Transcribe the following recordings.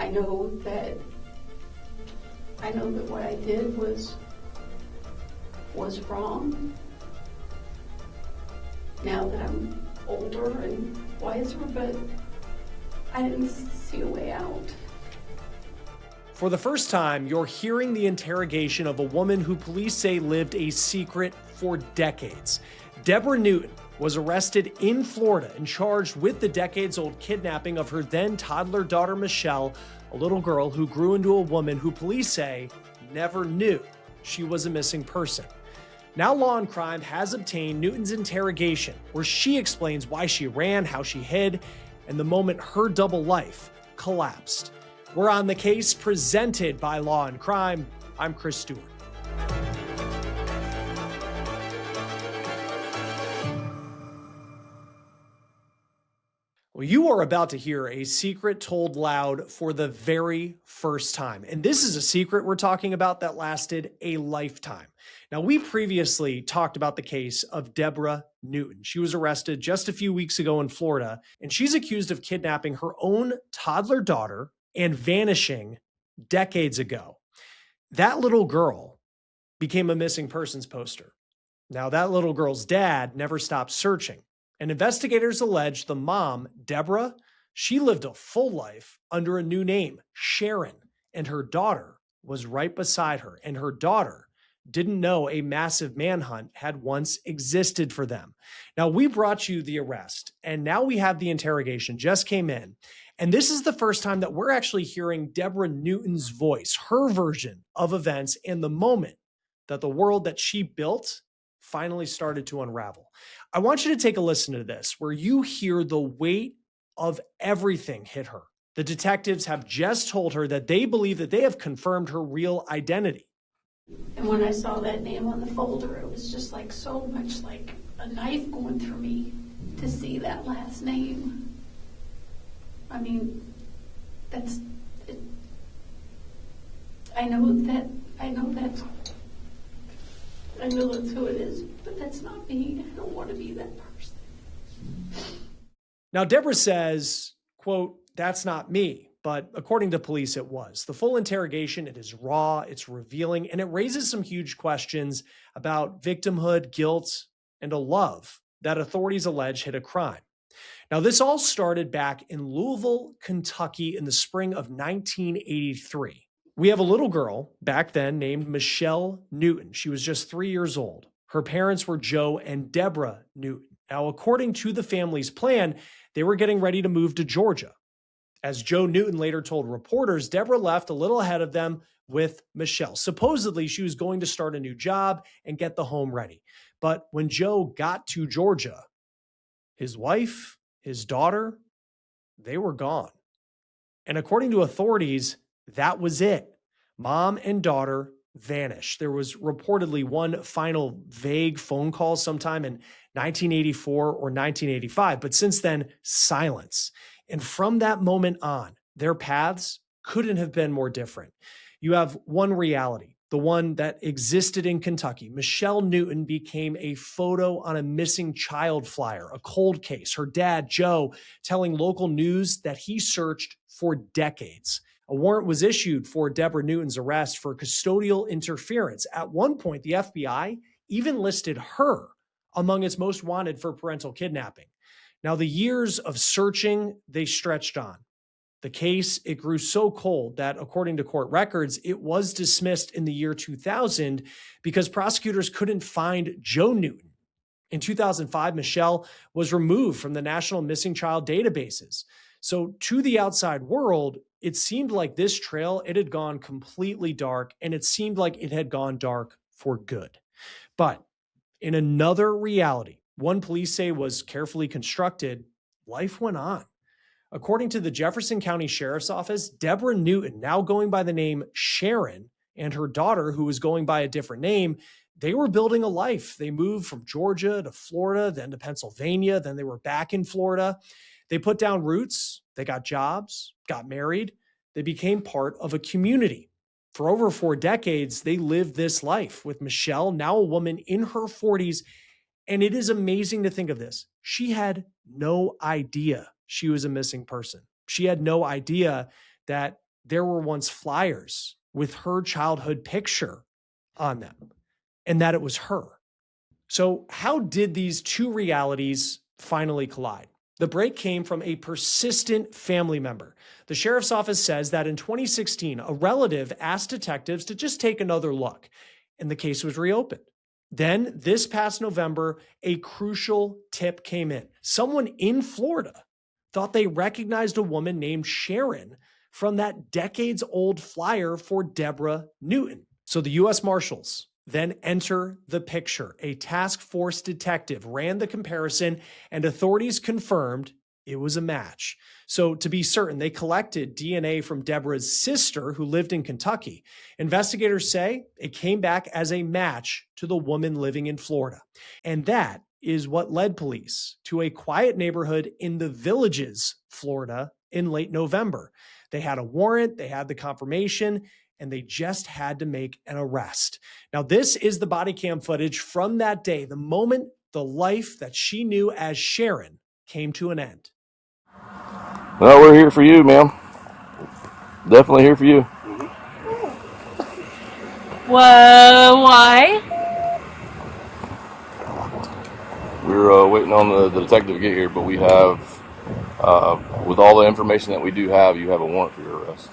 I know that what I did was wrong. Now that I'm older and wiser, but I didn't see a way out. For the first time, you're hearing the interrogation of a woman who police say lived a secret for decades. Debra Newton was arrested in Florida and charged with the decades-old kidnapping of her then toddler daughter, Michelle, a little girl who grew into a woman who police say never knew she was a missing person. Now Law&Crime has obtained Newton's interrogation, where she explains why she ran, how she hid, and the moment her double life collapsed. We're on the case, presented by Law&Crime. I'm Chris Stewart. Well, you are about to hear a secret told loud for the very first time. And this is a secret we're talking about that lasted a lifetime. Now, we previously talked about the case of Debra Newton. She was arrested just a few weeks ago in Florida, and she's accused of kidnapping her own toddler daughter and vanishing decades ago. That little girl became a missing persons poster. Now, that little girl's dad never stopped searching. And investigators allege the mom, Debra, she lived a full life under a new name, Sharon, and her daughter was right beside her. And her daughter didn't know a massive manhunt had once existed for them. Now, we brought you the arrest, and now we have the interrogation, just came in. And this is the first time that we're actually hearing Debra Newton's voice, her version of events, and the moment that the world that she built finally started to unravel. I want you to take a listen to this, where you hear the weight of everything hit her. The detectives have just told her that they believe that they have confirmed her real identity. And when I saw that name on the folder, it was just like so much like a knife going through me to see that last name. I mean, that's it. I know that's who it is, but that's not me. I don't want to be that person. Now, Debra says, quote, "That's not me." But according to police, it was. The full interrogation, it is raw, it's revealing, and it raises some huge questions about victimhood, guilt, and a love that authorities allege hid a crime. Now, this all started back in Louisville, Kentucky in the spring of 1983. We have a little girl back then named Michelle Newton. She was just 3 years old. Her parents were Joe and Debra Newton. Now, according to the family's plan, they were getting ready to move to Georgia. As Joe Newton later told reporters, Debra left a little ahead of them with Michelle. Supposedly, she was going to start a new job and get the home ready. But when Joe got to Georgia, his wife, his daughter, they were gone. And according to authorities, that was it. Mom and daughter vanished. There was reportedly one final vague phone call sometime in 1984 or 1985, but since then, silence. And from that moment on, their paths couldn't have been more different. You have one reality, the one that existed in Kentucky. Michelle Newton became a photo on a missing child flyer, a cold case. Her dad, Joe, telling local news that he searched for decades. A warrant was issued for Debra Newton's arrest for custodial interference. At one point, the FBI even listed her among its most wanted for parental kidnapping. Now, the years of searching, they stretched on. The case, it grew so cold that, according to court records, it was dismissed in the year 2000 because prosecutors couldn't find Joe Newton. In 2005, Michelle was removed from the National Missing Child databases. So to the outside world, it seemed like this trail, it had gone completely dark, and it seemed like it had gone dark for good. But in another reality, one police say was carefully constructed, life went on. According to the Jefferson County Sheriff's Office, Debra Newton, now going by the name Sharon, and her daughter, who was going by a different name, they were building a life. They moved from Georgia to Florida, then to Pennsylvania, then they were back in Florida. They put down roots, they got jobs, got married, they became part of a community. For over 4 decades, they lived this life with Michelle, now a woman in her 40s. And it is amazing to think of this. She had no idea she was a missing person. She had no idea that there were once flyers with her childhood picture on them, and that it was her. So how did these two realities finally collide? The break came from a persistent family member. The sheriff's office says that in 2016, a relative asked detectives to just take another look, and the case was reopened. Then, this past November, a crucial tip came in. Someone in Florida thought they recognized a woman named Sharon from that decades-old flyer for Debra Newton. So the U.S. Marshals then enter the picture. A task force detective ran the comparison, and authorities confirmed it was a match. So to be certain, they collected DNA from Debra's sister who lived in Kentucky. Investigators say it came back as a match to the woman living in Florida. And that is what led police to a quiet neighborhood in the Villages, Florida, in late November. They had a warrant, they had the confirmation, and they just had to make an arrest. Now, this is the body cam footage from that day, the moment the life that she knew as Sharon came to an end. Well, we're here for you, ma'am. Definitely here for you. Whoa, why? We're waiting on the detective to get here, but we have, with all the information that we do have, you have a warrant for your arrest.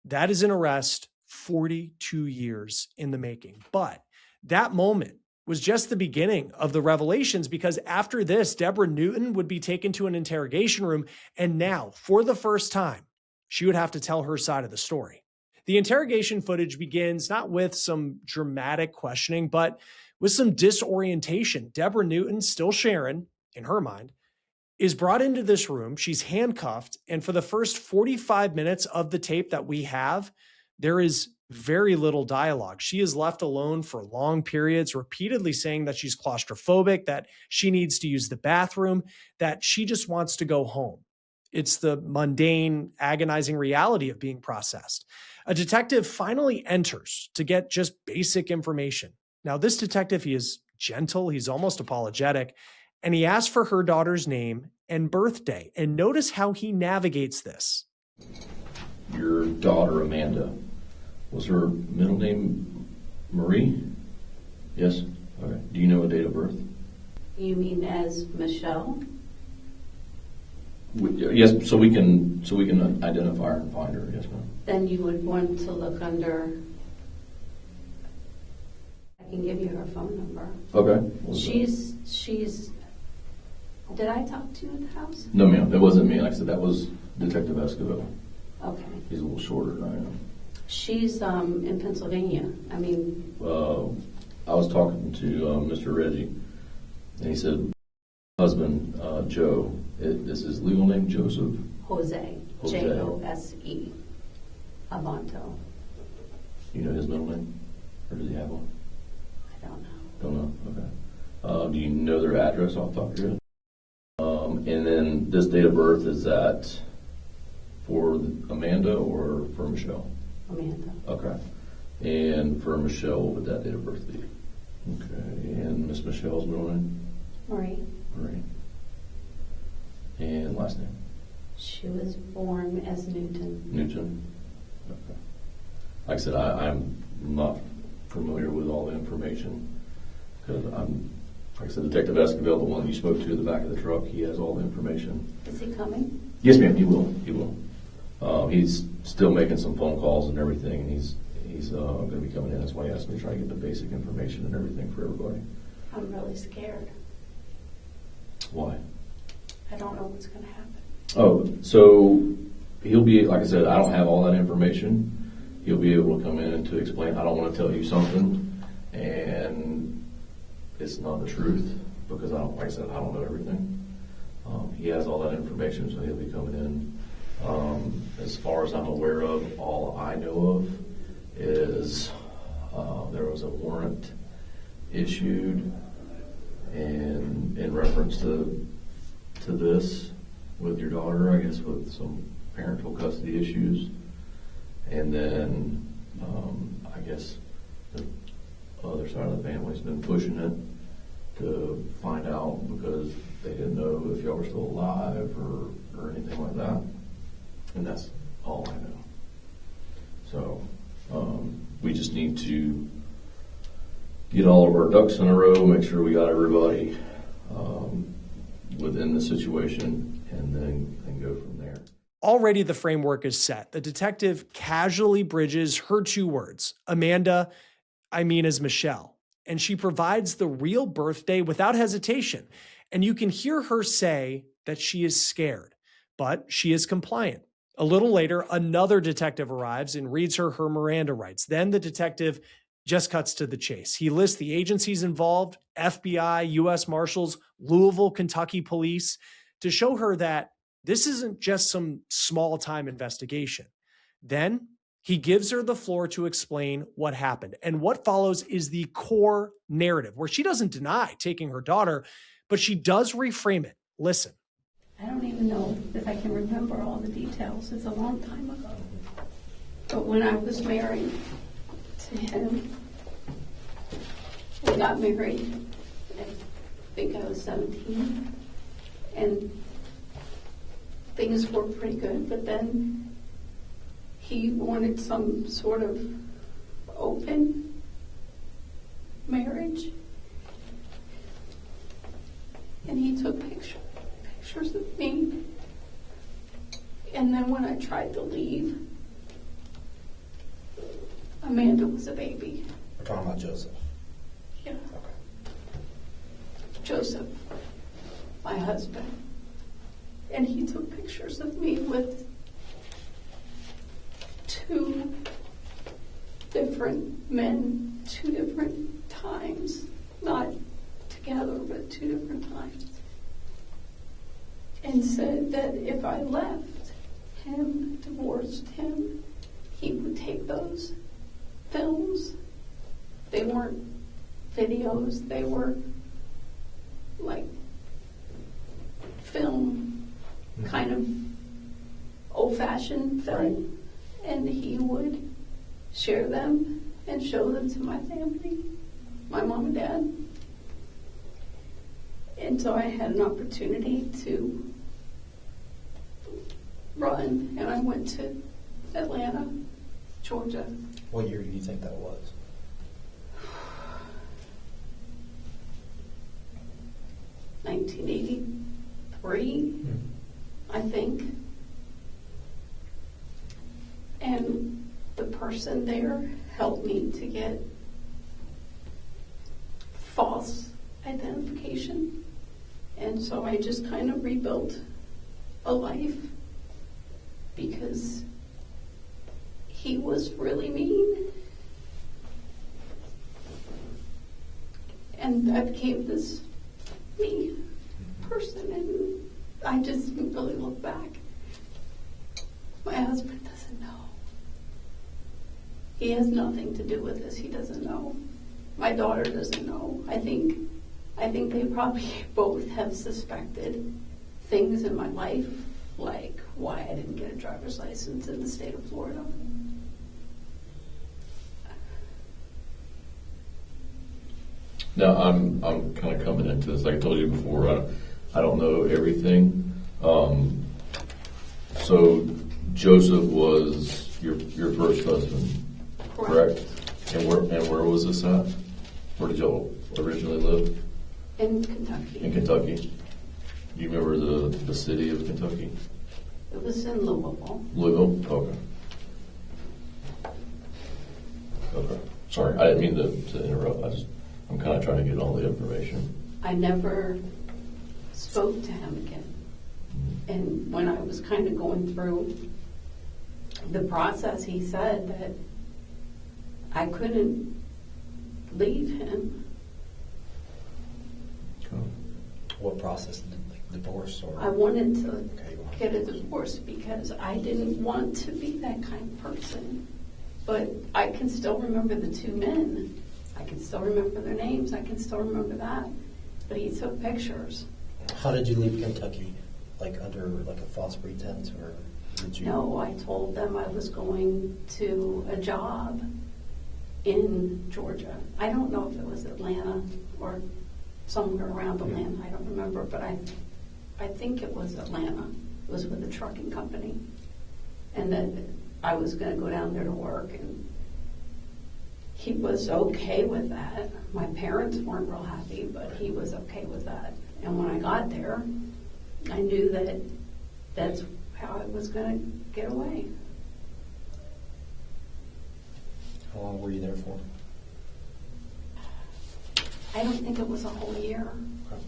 That is an arrest 42 years in the making. But that moment was just the beginning of the revelations, because after this, Debra Newton would be taken to an interrogation room, and now, for the first time, she would have to tell her side of the story. The interrogation footage begins not with some dramatic questioning, but with some disorientation. Debra Newton, still Sharon, in her mind, is brought into this room. She's handcuffed, and for the first 45 minutes of the tape that we have, there is very little dialogue. She is left alone for long periods, repeatedly saying that she's claustrophobic, that she needs to use the bathroom, that she just wants to go home. It's the mundane, agonizing reality of being processed. A detective finally enters to get just basic information. Now, this detective, he is gentle, he's almost apologetic, and he asks for her daughter's name and birthday. And notice how he navigates this. Your daughter, Amanda, was her middle name Marie? Yes? Okay. Do you know a date of birth? You mean as Michelle? Yes, so we can identify her and find her. Yes, ma'am. Then you would want to look under. I can give you her phone number. Okay. She's. Did I talk to you at the house? No, ma'am. That wasn't me. Like I said, that was Detective Escobar. Okay. He's a little shorter than I am. She's in Pennsylvania. I mean. I was talking to Mr. Reggie, and he said, husband, Joe, is his legal name Joseph? Jose. Jose. Avanto. You know his middle name? Or does he have one? I don't know. Don't know? Okay. Do you know their address off the top of your head? And then this date of birth, is that for Amanda or for Michelle? Amanda. Okay. And for Michelle, what would that date of birth be? Okay. And Miss Michelle's middle name? Marie. Marie. And last name? She was born as Newton. Newton. Okay. Like I said, I'm not familiar with all the information because like I said, Detective Escobar, the one you spoke to in the back of the truck, he has all the information. Is he coming? Yes, ma'am, he will. He will. He's still making some phone calls and everything, and he's going to be coming in. That's why he asked me to try to get the basic information and everything for everybody. I'm really scared. Why? I don't know what's going to happen. Oh, so he'll be, like I said, I don't have all that information. He'll be able to come in and to explain. I don't want to tell you something and it's not the truth because like I said, I don't know everything. He has all that information, so he'll be coming in. As far as I'm aware of, all I know of is there was a warrant issued and in reference to this with your daughter, I guess with some parental custody issues. And then I guess the other side of the family's been pushing it to find out because they didn't know if y'all were still alive or anything like that. And that's all I know. So we just need to get all of our ducks in a row, make sure we got everybody within the situation, and then go from there. Already the framework is set. The detective casually bridges her two words, Amanda, I mean as Michelle, and she provides the real birthday without hesitation. And you can hear her say that she is scared, but she is compliant. A little later, another detective arrives and reads her Miranda rights. Then the detective just cuts to the chase. He lists the agencies involved, FBI, U.S. Marshals, Louisville, Kentucky police, to show her that this isn't just some small-time investigation. Then he gives her the floor to explain what happened. And what follows is the core narrative, where she doesn't deny taking her daughter, but she does reframe it. Listen. I don't even know if I can remember all the details. It's a long time ago. But when I was married to him, we got married, I think I was 17, and things were pretty good, but then he wanted some sort of open marriage, and he took pictures of me, and then when I tried to leave, Amanda was a baby. We're talking about Joseph. Yeah. Okay. Joseph, my husband. And he took pictures of me with two different men, two different times. Not together, but two different times. And said that if I left him, divorced him, he would take those films. They weren't videos, they were like film, kind of old-fashioned film, and he would share them and show them to my family, my mom and dad. And so I had an opportunity to run, and I went to Atlanta, Georgia. What year do you think that was? 1983, I think. And the person there helped me to get false identification. And so I just kind of rebuilt a life because he was really mean. And I became this me person, and I just didn't really look back. My husband doesn't know. He has nothing to do with this. He doesn't know. My daughter doesn't know. I think they probably both have suspected things in my life, like why I didn't get a driver's license in the state of Florida. Now, I'm kind of coming into this, like I told you before, I don't know everything. So Joseph was your first husband, correct? And where was this at? Where did y'all originally live? In Kentucky. In Kentucky. Do you remember the city of Kentucky? It was in Louisville. Louisville? Okay. Sorry, I didn't mean to interrupt. I'm kind of trying to get all the information. I never spoke to him again. And when I was kind of going through the process, he said that I couldn't leave him. Okay. What process? Like divorce or? I wanted to get a divorce because I didn't want to be that kind of person. But I can still remember the two men. I can still remember their names. I can still remember that. But he took pictures. How did you leave Kentucky? Like under like a false pretense, or did you? No, I told them I was going to a job in Georgia. I don't know if it was Atlanta or somewhere around Atlanta. I don't remember, but I think it was Atlanta. It was with a trucking company. And that I was going to go down there to work, and he was okay with that. My parents weren't real happy, but he was okay with that. And when I got there, I knew that that's how I was going to get away. How long were you there for? I don't think it was a whole year. Okay.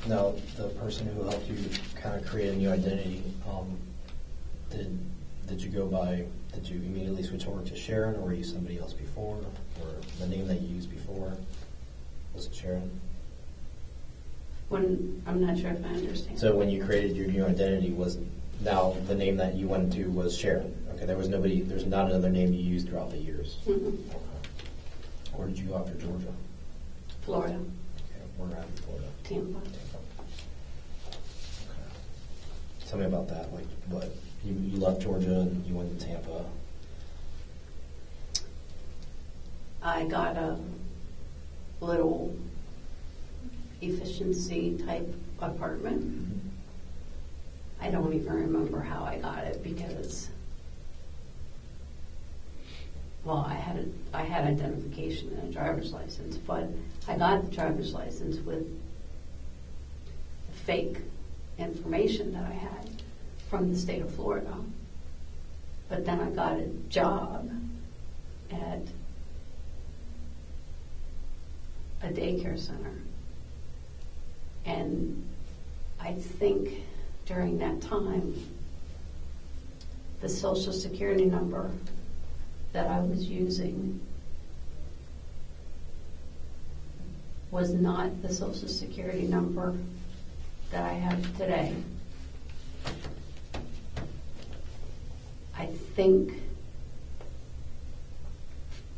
Now, the person who helped you kind of create a new identity, did you immediately switch over to Sharon, or were you somebody else before, or the name that you used before, was it Sharon? I'm not sure if I understand. So when you created your new identity, was now the name that you went to was Sharon? Okay, there's not another name you used throughout the years? Mm-hmm. Okay. Where did you go after Georgia? Florida. Okay, where at in Florida? Tampa. Okay. Tell me about that. Like, what? You left Georgia and you went to Tampa. I got a little efficiency type apartment. Mm-hmm. I don't even remember how I got it because, well, I had identification and a driver's license, but I got the driver's license with fake information that I had from the state of Florida. But then I got a job at a daycare center. And I think during that time, the Social Security number that I was using was not the Social Security number that I have today.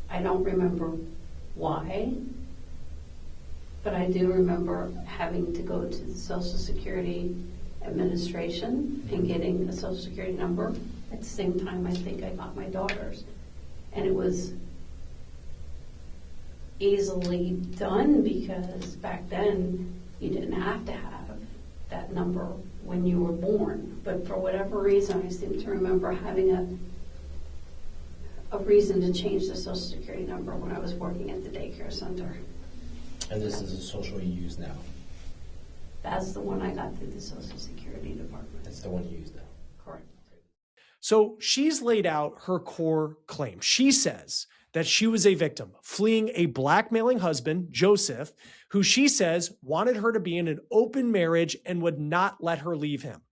I don't remember why, but I do remember having to go to the Social Security Administration and getting a Social Security number. At the same time, I think I got my daughter's. And it was easily done because back then you didn't have to have that number when you were born. But for whatever reason, I seem to remember having a reason to change the Social Security number when I was working at the daycare center. And this is a social you use now? That's the one I got through the Social Security Department. That's the one you use now? Correct. So she's laid out her core claim. She says that she was a victim, fleeing a blackmailing husband, Joseph, who she says wanted her to be in an open marriage and would not let her leave him.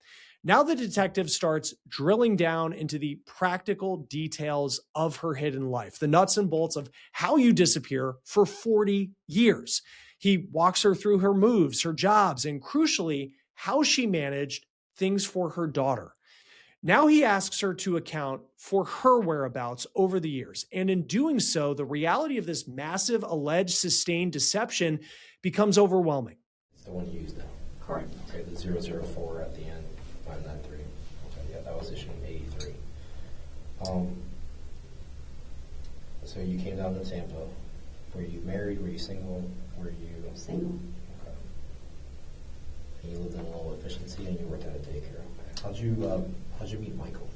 Now the detective starts drilling down into the practical details of her hidden life, the nuts and bolts of how you disappear for 40 years. He walks her through her moves, her jobs, and crucially, how she managed things for her daughter. Now he asks her to account for her whereabouts over the years. And in doing so, the reality of this massive alleged sustained deception becomes overwhelming. It's the one you use now? Correct. Okay, the 004 at the end, 593. Okay, yeah, that was issued in 83. So you came down to Tampa. Were you married? Were you single? Were you Single. Okay. And you lived in a low efficiency and you worked at a daycare. Okay. How'd you meet Michael?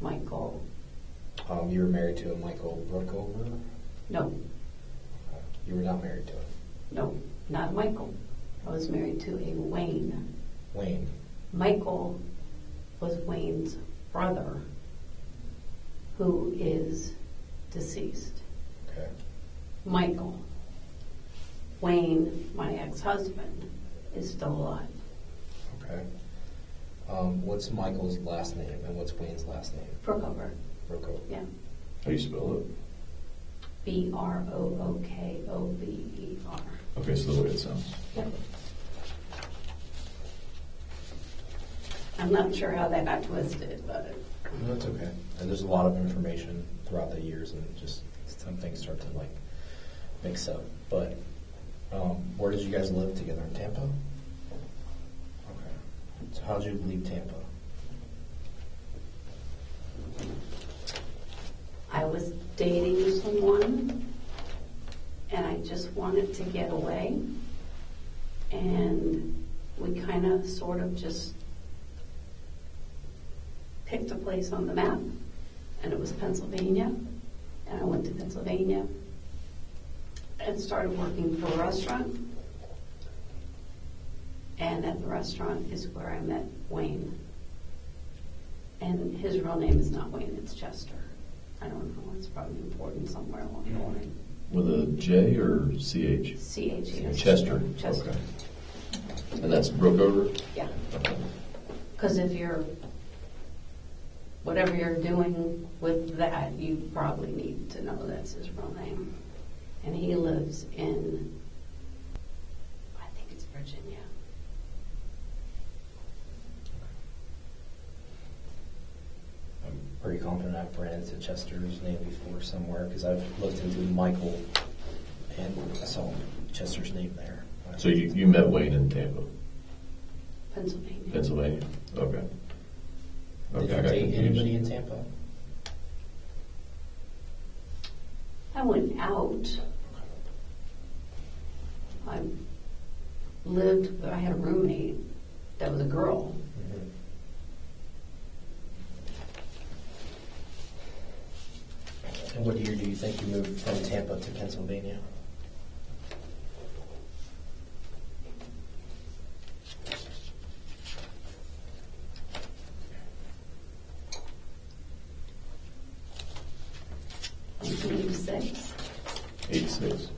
Michael. You were married to a Michael Brookover? No. Okay. You were not married to him? No, not Michael. I was married to a Wayne. Wayne. Michael was Wayne's brother, who is deceased. Okay. Michael. Wayne, my ex-husband, is still alive. Okay. What's Michael's last name and what's Wayne's last name? Brookover. Brookover. Yeah. How do you spell it? Brookover. Okay, so the way it sounds. Yep. I'm not sure how that got twisted, but No, that's okay. And there's a lot of information throughout the years, and just some things start to like mix up. But where did you guys live together in Tampa? Okay. So how did you leave Tampa? I was dating someone, and I just wanted to get away. And we kind of sort of just picked a place on the map, and it was Pennsylvania. And I went to Pennsylvania and started working for a restaurant. And at the restaurant is where I met Wayne. And his real name is not Wayne, it's Chester. I don't know, it's probably important somewhere along the line. With a J or CH? CH, yes. Chester. Chester. Okay. And that's Brookover? Yeah. Because if you're, whatever you're doing with that, you probably need to know that's his real name. And he lives in, I think it's Virginia. I'm pretty confident I've ran into Chester's name before somewhere because I've looked into Michael and I saw Chester's name there. So you met Wayne in Tampa? Pennsylvania. Pennsylvania? Okay. Did I you got date confused. anybody in Tampa? I went out. I lived, I had a roommate that was a girl. Mm-hmm. And what year do you think you moved from Tampa to Pennsylvania? I was 86. 86.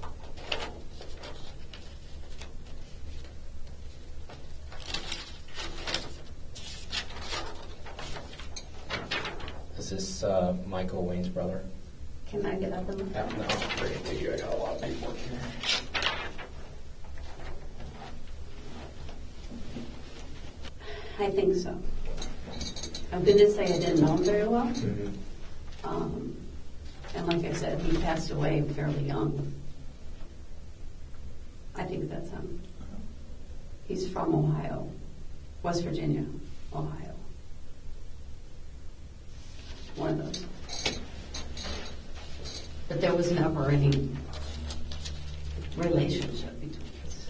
Is this Michael Wayne's brother? Can I get up and look? No, I'll bring it to you. I got a lot of paperwork here. I think so. I'm going to say I didn't know him very well. Mm-hmm. And like I said, he passed away fairly young. I think that's him. He's from Ohio, West Virginia, Ohio. One of those. But there was never any relationship between us.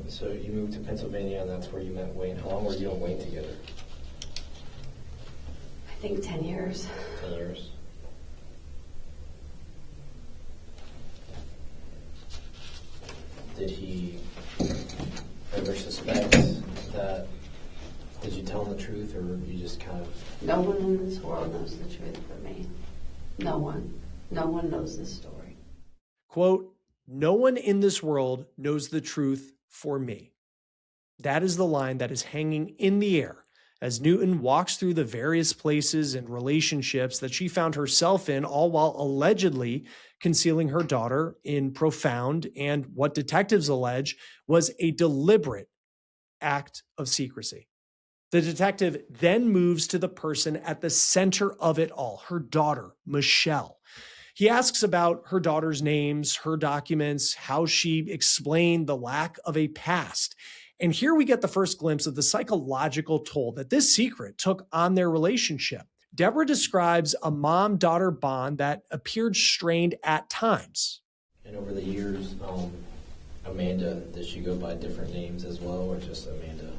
So you moved to Pennsylvania, and that's where you met Wayne. How long were you and Wayne together? I think 10 years. 10 years. Did he ever suspect that? Did you tell him the truth, or you just kind of? No one in this world knows the truth for me. No one. No one knows this story. Quote, "No one in this world knows the truth for me." That is the line that is hanging in the air as Newton walks through the various places and relationships that she found herself in, all while allegedly concealing her daughter in profound and what detectives allege was a deliberate act of secrecy. The detective then moves to the person at the center of it all, her daughter, Michelle. He asks about her daughter's names, her documents, how she explained the lack of a past. And here we get the first glimpse of the psychological toll that this secret took on their relationship. Debra describes a mom-daughter bond that appeared strained at times. And over the years, Amanda, did she go by different names as well, or just Amanda?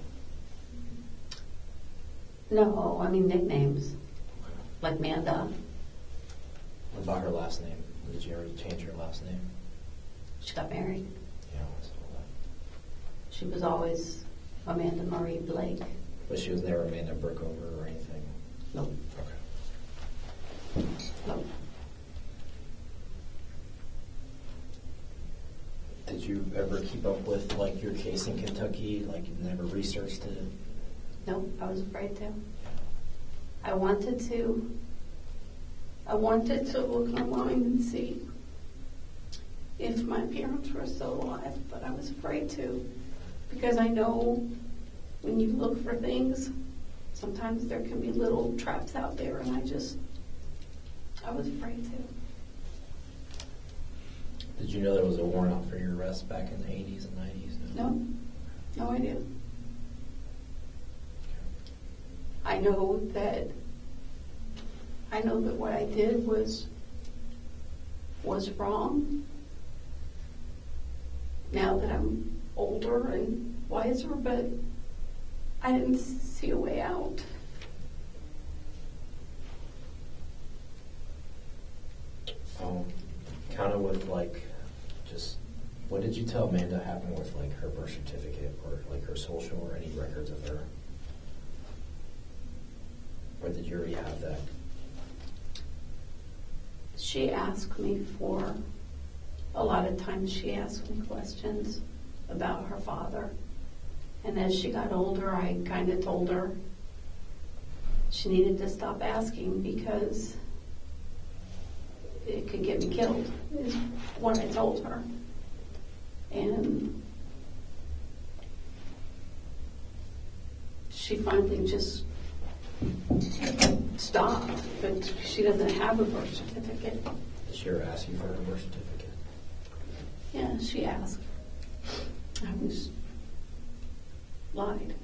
No, I mean nicknames. Like Manda. What about her last name? Did you ever change her last name? She got married. Yeah, I saw that. She was always Amanda Marie Blake. But she was never Amanda Brookover or anything? Nope. Okay. Nope. Did you ever keep up with, like, your case in Kentucky? Like, you never researched it? Nope, I was afraid to. I wanted to look online and see if my parents were still alive, but I was afraid to, because I know when you look for things, sometimes there can be little traps out there, and I was afraid to. Did you know there was a warrant out for your arrest back in the 80s and 90s? No idea. I know that what I did was wrong. Now that I'm older and wiser, but I didn't see a way out. Kind of with like, just, what did you tell Amanda happened with like her birth certificate or like her social or any records of her? Or did you already have that? She asked me for, a lot of times she asked me questions about her father. And as she got older, I kind of told her she needed to stop asking because it could get me killed, is what I told her. And she finally just stopped, but she doesn't have a birth certificate. Did she ever ask you for her birth certificate? Yeah, she asked. I was lied.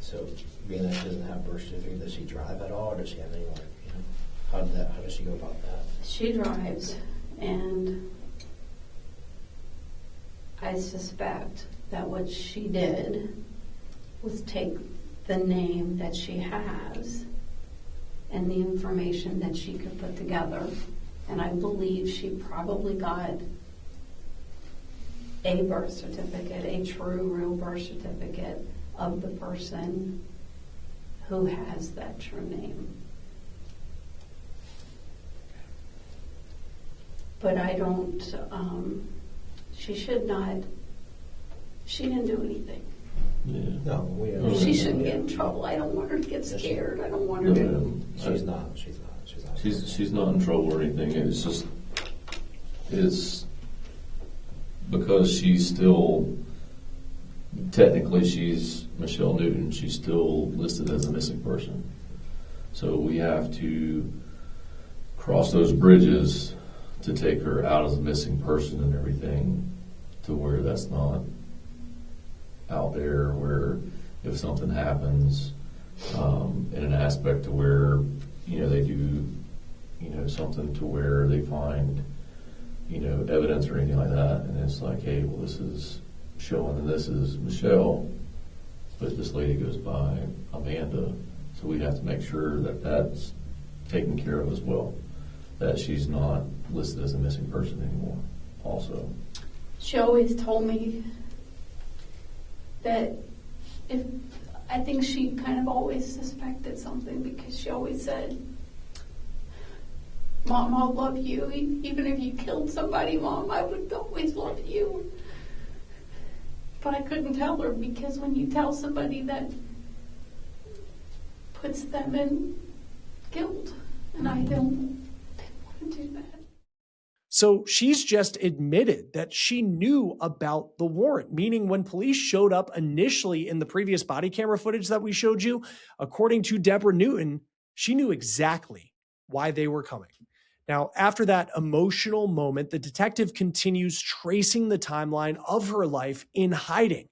So, being that she doesn't have a birth certificate, does she drive at all, or does she have any, like, you know, how does she go about that? She drives, and I suspect that what she did was take the name that she has and the information that she could put together, and I believe she probably got a birth certificate, a true, real birth certificate of the person who has that true name. But I don't, she should not, she didn't do anything. Yeah. No, we She shouldn't get in trouble. I don't want her to get scared. I don't want her to. She's not. She's not in trouble or anything. It's because she's still, technically she's Michelle Newton. She's still listed as a missing person. So we have to cross those bridges to take her out as a missing person and everything, to where that's not out there, where if something happens, in an aspect to where, you know, they do, you know, something to where they find, you know, evidence or anything like that, and it's like, hey, well, this is showing that this is Michelle, but this lady goes by Amanda, so we have to make sure that that's taken care of as well, that she's not listed as a missing person anymore also. She always told me that I think she kind of always suspected something, because she always said, Mom, I'll love you. Even if you killed somebody, Mom, I would always love you. But I couldn't tell her, because when you tell somebody, that puts them in guilt, and I didn't want to do that. So she's just admitted that she knew about the warrant, meaning when police showed up initially in the previous body camera footage that we showed you, according to Debra Newton, she knew exactly why they were coming. Now, after that emotional moment, the detective continues tracing the timeline of her life in hiding.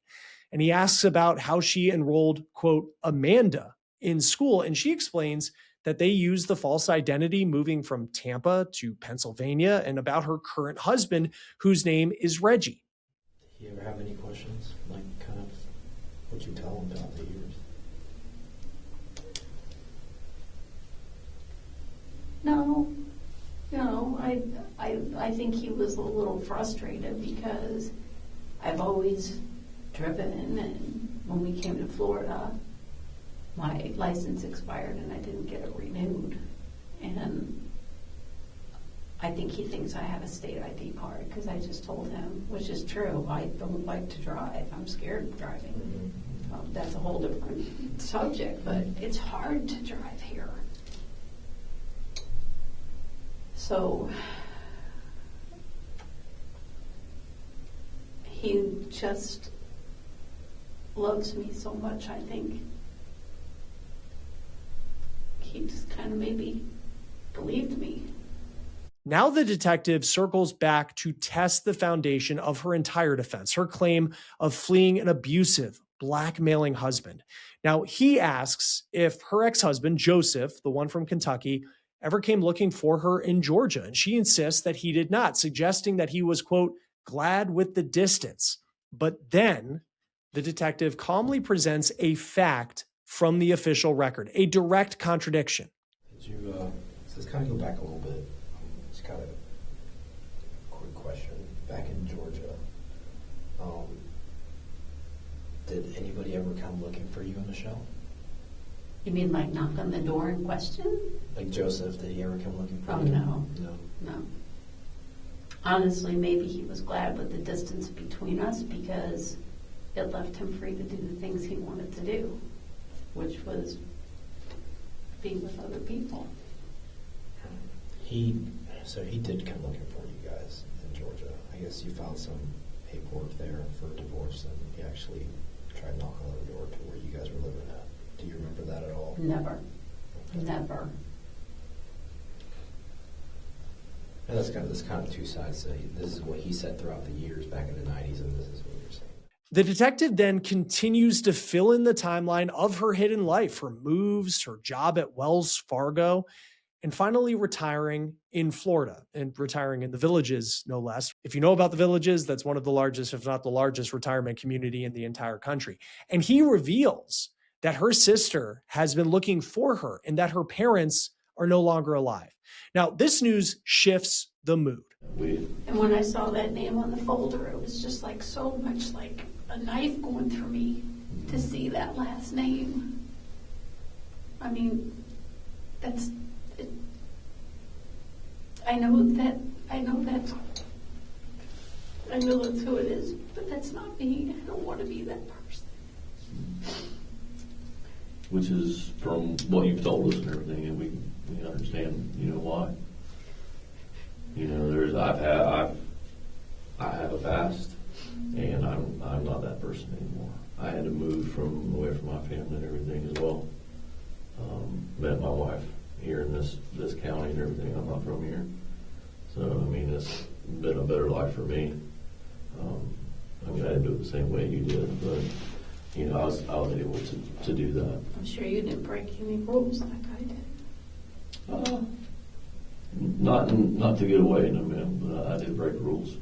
And he asks about how she enrolled, quote, Amanda in school. And she explains that they used the false identity moving from Tampa to Pennsylvania, and about her current husband, whose name is Reggie. Do you ever have any questions, like kind of what you tell them about the years? No, I think he was a little frustrated, because I've always driven, and when we came to Florida, my license expired and I didn't get it renewed. And I think he thinks I have a state ID card, because I just told him, which is true, I don't like to drive. I'm scared of driving. That's a whole different subject, but it's hard to drive here. So he just loves me so much, I think. He just kind of maybe believed me. Now the detective circles back to test the foundation of her entire defense, her claim of fleeing an abusive, blackmailing husband. Now he asks if her ex-husband, Joseph, the one from Kentucky, ever came looking for her in Georgia. And she insists that he did not, suggesting that he was, quote, glad with the distance. But then the detective calmly presents a fact from the official record, a direct contradiction. Did you, so let's kind of go back a little bit. Just kind of quick question. Back in Georgia, did anybody ever come looking for you in Michelle? You mean like knock on the door and question? Like Joseph, did he ever come looking for Oh, you? no. No. Honestly, maybe he was glad with the distance between us because it left him free to do the things he wanted to do, which was being with other people. So he did come looking for you guys in Georgia. I guess you filed some paperwork there for divorce, and he actually tried knocking on the door to where you guys were living at. Do you remember that at all? Never. Never. And that's kind of two sides. So this is what he said throughout the years back in the 90s, and this is what you're saying. The detective then continues to fill in the timeline of her hidden life, her moves, her job at Wells Fargo, and finally retiring in Florida, and retiring in the Villages, no less. If you know about the Villages, that's one of the largest, if not the largest, retirement community in the entire country. And he reveals that her sister has been looking for her and that her parents are no longer alive. Now, this news shifts the mood. And when I saw that name on the folder, it was just like so much like a knife going through me to see that last name. I mean, that's it. I know that's who it is, but that's not me. I don't want to be that person. Which is from what you've told us and everything, and we understand, why. I have a past, and I'm not that person anymore. I had to move away from my family and everything as well. Met my wife here in this county and everything. I'm not from here, so it's been a better life for me. I didn't do it the same way you did, but I was able to do that. I'm sure you didn't break any rules like I did. Not to get away, no ma'am, but I did break rules.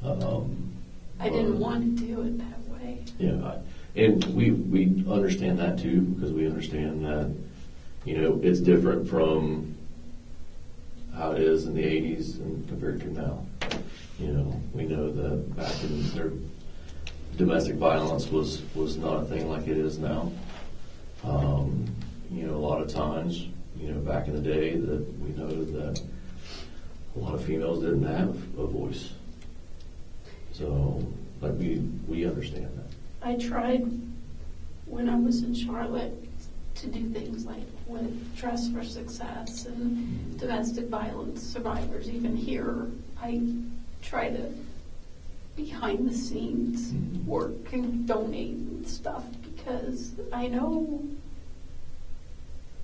I didn't want to do it that way. Yeah, and we understand that too, because we understand that it's different from how it is in the 80s and compared to now. We know that back in their domestic violence was not a thing like it is now. A lot of times, back in the day, that we noted that a lot of females didn't have a voice. So, we understand that. I tried when I was in Charlotte to do things like with Trust for Success and domestic violence survivors. Even here, I try to behind the scenes work and donate and stuff because I know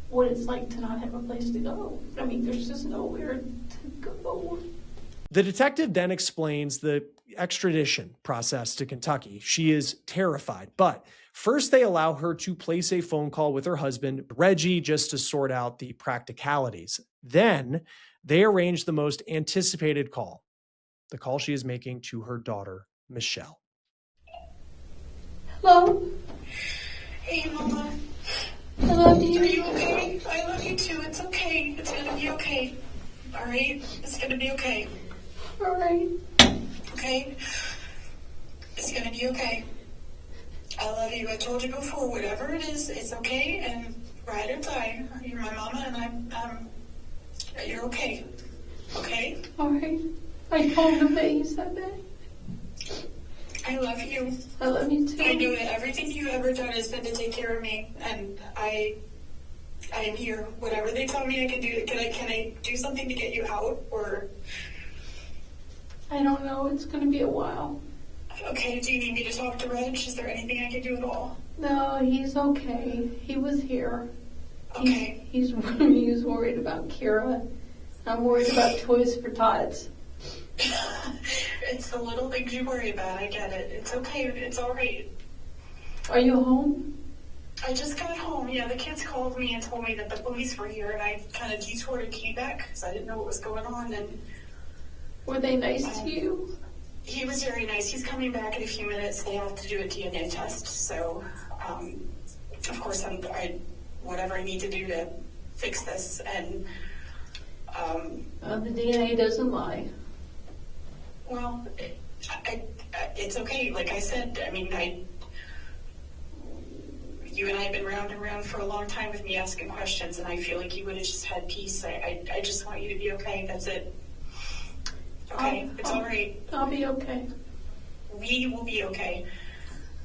what it's like to not have a place to go. There's just nowhere to go. The detective then explains the extradition process to Kentucky. She is terrified, but first they allow her to place a phone call with her husband, Reggie, just to sort out the practicalities. Then they arrange the most anticipated call, the call she is making to her daughter, Michelle. Hello? Hey, Mama. I love you. Are you okay? I love you too. It's okay. It's gonna be okay. All right? It's gonna be okay. All right. Okay? It's gonna be okay. I love you. I told you before, whatever it is, it's okay. And ride or die. You're my mama, and you're okay. Okay? All right. I told him that you said that. I love you. I love you too. I know that everything you've ever done has been to take care of me, and I am here. Whatever they tell me I can do, can I do something to get you out, or? I don't know. It's going to be a while. Okay, do you need me to talk to Reg? Is there anything I can do at all? No, he's okay. He was here. Okay. He's worried about Kira. I'm worried about Toys for Tots. It's the little things you worry about. I get it. It's okay. It's all right. Are you home? I just got home. Yeah, the kids called me and told me that the police were here, and I kind of detoured and came back because I didn't know what was going on. And were they nice to you? He was very nice. He's coming back in a few minutes. They have to do a DNA test. So, of course, whatever I need to do to fix this. And the DNA doesn't lie. well, it's okay. Like I said, I mean, you and I have been round and round for a long time with me asking questions, and I feel like you would have just had peace. I just want you to be okay. That's it. Okay, it's all right. I'll be okay. We will be okay.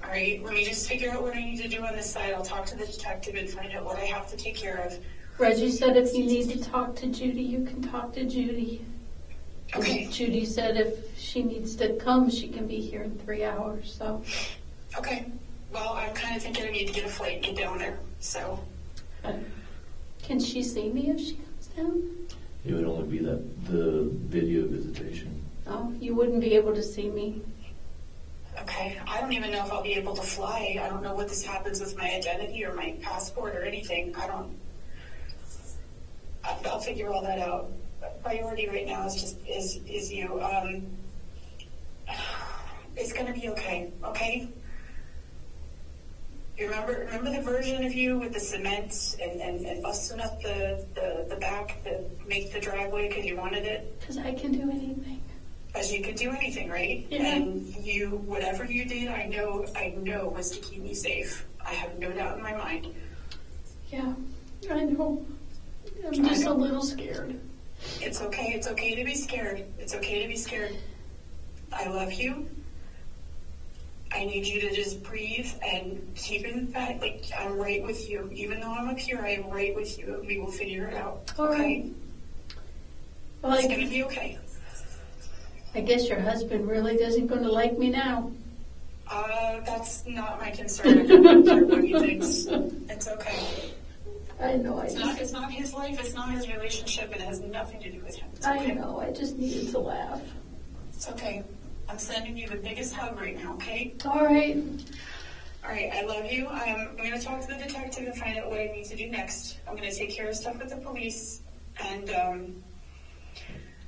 All right, let me just figure out what I need to do on this side. I'll talk to the detective and find out what I have to take care of. Reggie said if you need to talk to Judy, you can talk to Judy. Okay. And Judy said if she needs to come, she can be here in 3 hours, so. Okay. Well, I'm kind of thinking I need to get a flight and get down there, so. Can she see me if she comes down? It would only be the video visitation. Oh, you wouldn't be able to see me. Okay. I don't even know if I'll be able to fly. I don't know what this happens with my identity or my passport or anything. I'll figure all that out. Priority right now is you. It's gonna be okay. Okay. You remember the version of you with the cement and busting up the back to make the driveway because you wanted it? Because I can do anything. Because you could do anything, right? Yeah. And whatever you did, I know was to keep me safe. I have no doubt in my mind. Yeah, I know. I'm just a little scared. It's okay. It's okay to be scared. It's okay to be scared. I love you. I need you to just breathe and keep in fact, like, I'm right with you. Even though I'm up here, I am right with you. We will figure it out. All right. Okay? Well, It's going to be okay. I guess your husband really isn't going to like me now. That's not my concern. I don't care what he thinks. It's okay. I know. It's not his life. It's not his relationship. It has nothing to do with him. It's I okay. know. I just needed to laugh. It's okay. I'm sending you the biggest hug right now, okay? All right. All right, I love you. I'm going to talk to the detective and find out what I need to do next. I'm going to take care of stuff with the police. And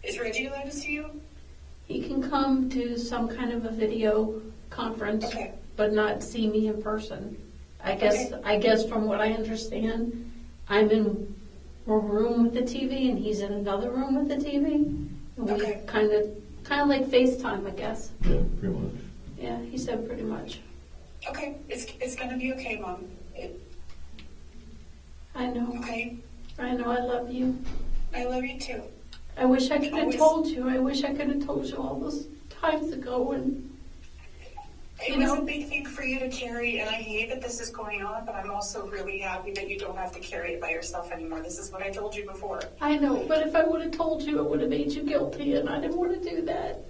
is Reggie allowed to see you? He can come to some kind of a video conference, Okay. but not see me in person. I guess from what I understand, I'm in a room with the TV and he's in another room with the TV. And we Okay. kind of like FaceTime, I guess. Yeah, pretty much. Yeah, he said pretty much. Okay, it's going to be okay, Mom. I know. Okay? I know. I love you. I love you too. I wish I could have Always. told you. I wish I could have told you all those times ago. And It was a big thing for you to carry, and I hate that this is going on, but I'm also really happy that you don't have to carry it by yourself anymore. This is what I told you before. I know, but if I would have told you, it would have made you guilty, and I didn't want to do that.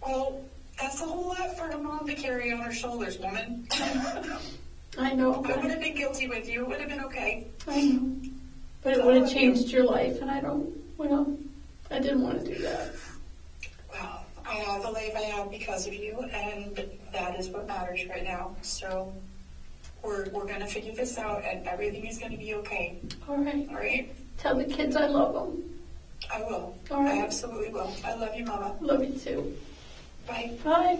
Well, that's a whole lot for a mom to carry on her shoulders, woman. I know. I would have been guilty with you. It would have been okay. I know. But it would have changed your life, and I didn't want to do that. Well, I have the life I have because of you, and that is what matters right now. So we're going to figure this out, and everything is going to be okay. All right. All right? Tell the kids I love them. I will. All right. I absolutely will. I love you, Mama. Love you too. Bye. Bye.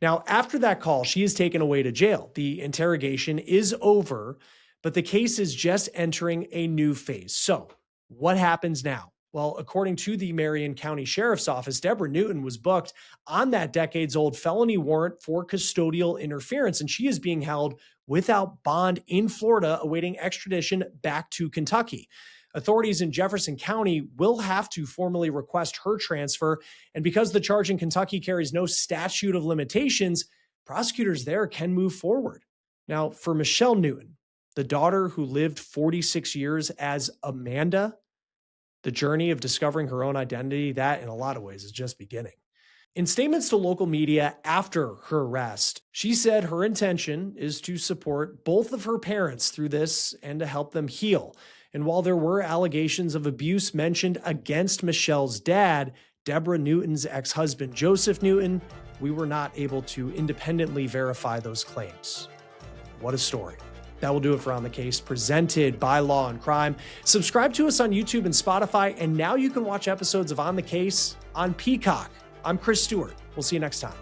Now, after that call, she is taken away to jail. The interrogation is over, but the case is just entering a new phase. So, what happens now? Well, according to the Marion County Sheriff's Office, Debra Newton was booked on that decades-old felony warrant for custodial interference, and she is being held without bond in Florida, awaiting extradition back to Kentucky. Authorities in Jefferson County will have to formally request her transfer, and because the charge in Kentucky carries no statute of limitations, prosecutors there can move forward. Now, for Michelle Newton, the daughter who lived 46 years as Amanda, the journey of discovering her own identity, that in a lot of ways is just beginning. In statements to local media after her arrest, she said her intention is to support both of her parents through this and to help them heal. And while there were allegations of abuse mentioned against Michelle's dad, Debra Newton's ex-husband, Joseph Newton, we were not able to independently verify those claims. What a story. That will do it for On the Case, presented by Law&Crime. Subscribe to us on YouTube and Spotify, and now you can watch episodes of On the Case on Peacock. I'm Chris Stewart. We'll see you next time.